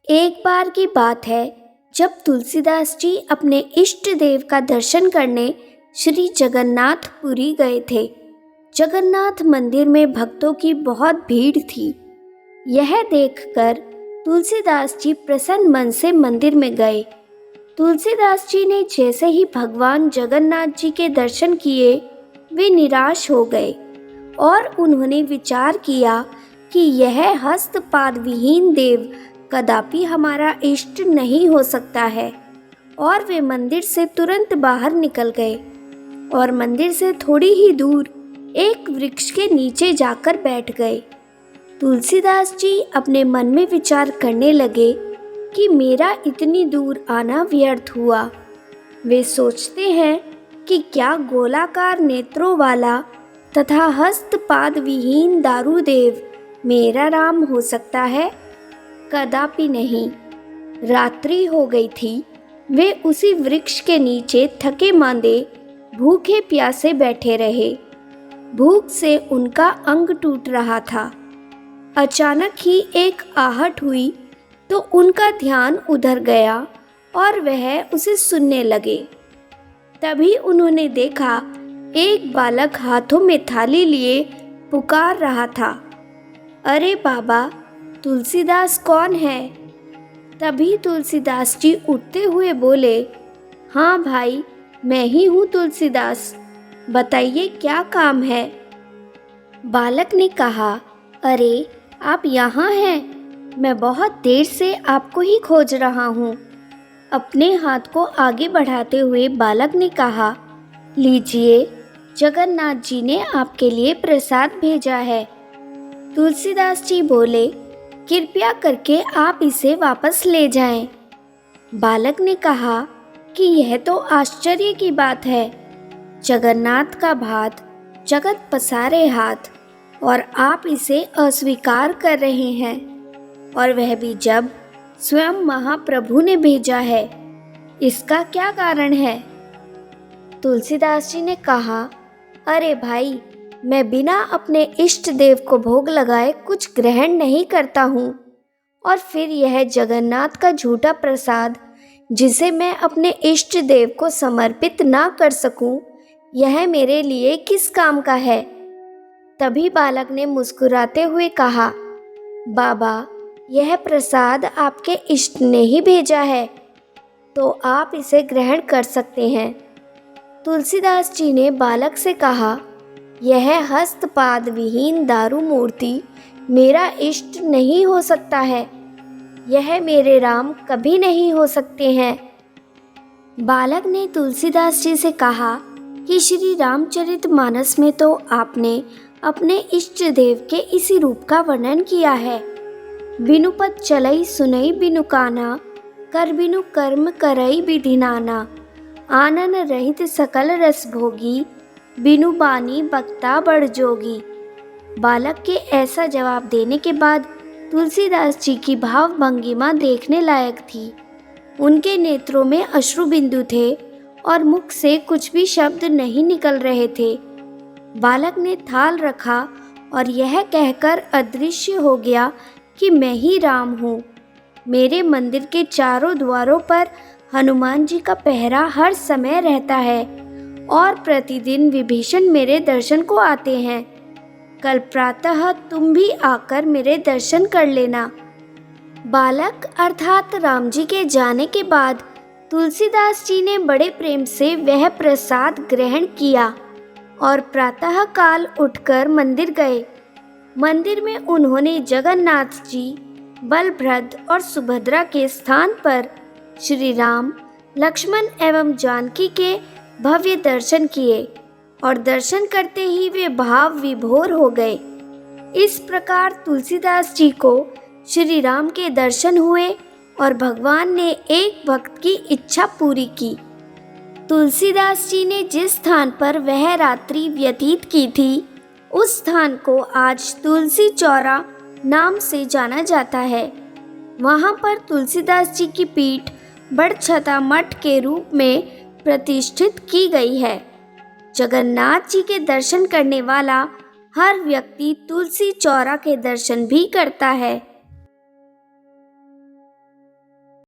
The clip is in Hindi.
एक बार की बात है जब तुलसीदास जी अपने इष्ट देव का दर्शन करने श्री जगन्नाथपुरी गए थे। जगन्नाथ मंदिर में भक्तों की बहुत भीड़ थी। यह देखकर तुलसीदास जी प्रसन्न मन से मंदिर में गए। तुलसीदास जी ने जैसे ही भगवान जगन्नाथ जी के दर्शन किए, वे निराश हो गए और उन्होंने विचार किया कि यह हस्तपाद विहीन देव कदापि हमारा इष्ट नहीं हो सकता है। और वे मंदिर से तुरंत बाहर निकल गए और मंदिर से थोड़ी ही दूर एक वृक्ष के नीचे जाकर बैठ गए। तुलसीदास जी अपने मन में विचार करने लगे कि मेरा इतनी दूर आना व्यर्थ हुआ। वे सोचते हैं कि क्या गोलाकार नेत्रों वाला तथा हस्तपाद विहीन दारूदेव मेरा राम हो सकता है? कदापि नहीं। रात्रि हो गई थी। वे उसी वृक्ष के नीचे थके मांदे भूखे प्यासे बैठे रहे। भूख से उनका अंग टूट रहा था। अचानक ही एक आहट हुई तो उनका ध्यान उधर गया और वह उसे सुनने लगे। तभी उन्होंने देखा एक बालक हाथों में थाली लिए पुकार रहा था, अरे बाबा, तुलसीदास कौन है? तभी तुलसीदास जी उठते हुए बोले, हाँ भाई, मैं ही हूँ तुलसीदास, बताइए क्या काम है? बालक ने कहा, अरे आप यहाँ हैं, मैं बहुत देर से आपको ही खोज रहा हूँ। अपने हाथ को आगे बढ़ाते हुए बालक ने कहा, लीजिए, जगन्नाथ जी ने आपके लिए प्रसाद भेजा है। तुलसीदास जी बोले, कृपया करके आप इसे वापस ले जाएं। बालक ने कहा कि यह तो आश्चर्य की बात है। जगन्नाथ का भात जगत पसारे हाथ, और आप इसे अस्वीकार कर रहे हैं, और वह भी जब स्वयं महाप्रभु ने भेजा है। इसका क्या कारण है? तुलसीदास जी ने कहा, अरे भाई, मैं बिना अपने इष्ट देव को भोग लगाए कुछ ग्रहण नहीं करता हूँ, और फिर यह जगन्नाथ का झूठा प्रसाद जिसे मैं अपने इष्ट देव को समर्पित ना कर सकूं, यह मेरे लिए किस काम का है? तभी बालक ने मुस्कुराते हुए कहा, बाबा, यह प्रसाद आपके इष्ट ने ही भेजा है, तो आप इसे ग्रहण कर सकते हैं। तुलसीदास जी ने बालक से कहा, यह हस्तपाद विहीन दारू मूर्ति मेरा इष्ट नहीं हो सकता है। यह मेरे राम कभी नहीं हो सकते हैं। बालक ने तुलसीदास जी से कहा कि श्री रामचरितमानस में तो आपने अपने इष्ट देव के इसी रूप का वर्णन किया है। बिनु पद चलई सुनई बिनु काना, कर बिनु कर्म करई विधि नाना, आनन रहित सकल रस भोगी, बिनु बानी बक्ता बड़ जोगी। बालक के ऐसा जवाब देने के बाद तुलसीदास जी की भाव भंगिमा देखने लायक थी। उनके नेत्रों में अश्रु बिंदु थे और मुख से कुछ भी शब्द नहीं निकल रहे थे। बालक ने थाल रखा और यह कहकर अदृश्य हो गया कि मैं ही राम हूँ। मेरे मंदिर के चारों द्वारों पर हनुमान जी का पहरा हर समय रहता है और प्रतिदिन विभीषण मेरे दर्शन को आते हैं। कल प्रातः तुम भी आकर मेरे दर्शन कर लेना। बालक अर्थात राम जी के जाने के बाद तुलसीदास जी ने बड़े प्रेम से वह प्रसाद ग्रहण किया और प्रातः काल उठकर मंदिर गए। मंदिर में उन्होंने जगन्नाथ जी, बलभद्र और सुभद्रा के स्थान पर श्री राम, लक्ष्मण एवं जानकी के भव्य दर्शन किए और दर्शन करते ही वे भाव विभोर हो गए। इस प्रकार तुलसीदास जी को श्री राम के दर्शन हुए और भगवान ने एक भक्त की इच्छा पूरी की। तुलसीदास जी ने जिस स्थान पर वह रात्रि व्यतीत की थी, उस स्थान को आज तुलसी चौरा नाम से जाना जाता है। वहाँ पर तुलसीदास जी की पीठ बड़छता मठ के रूप में प्रतिष्ठित की गई है। जगन्नाथ जी के दर्शन करने वाला हर व्यक्ति तुलसी चौरा के दर्शन भी करता है।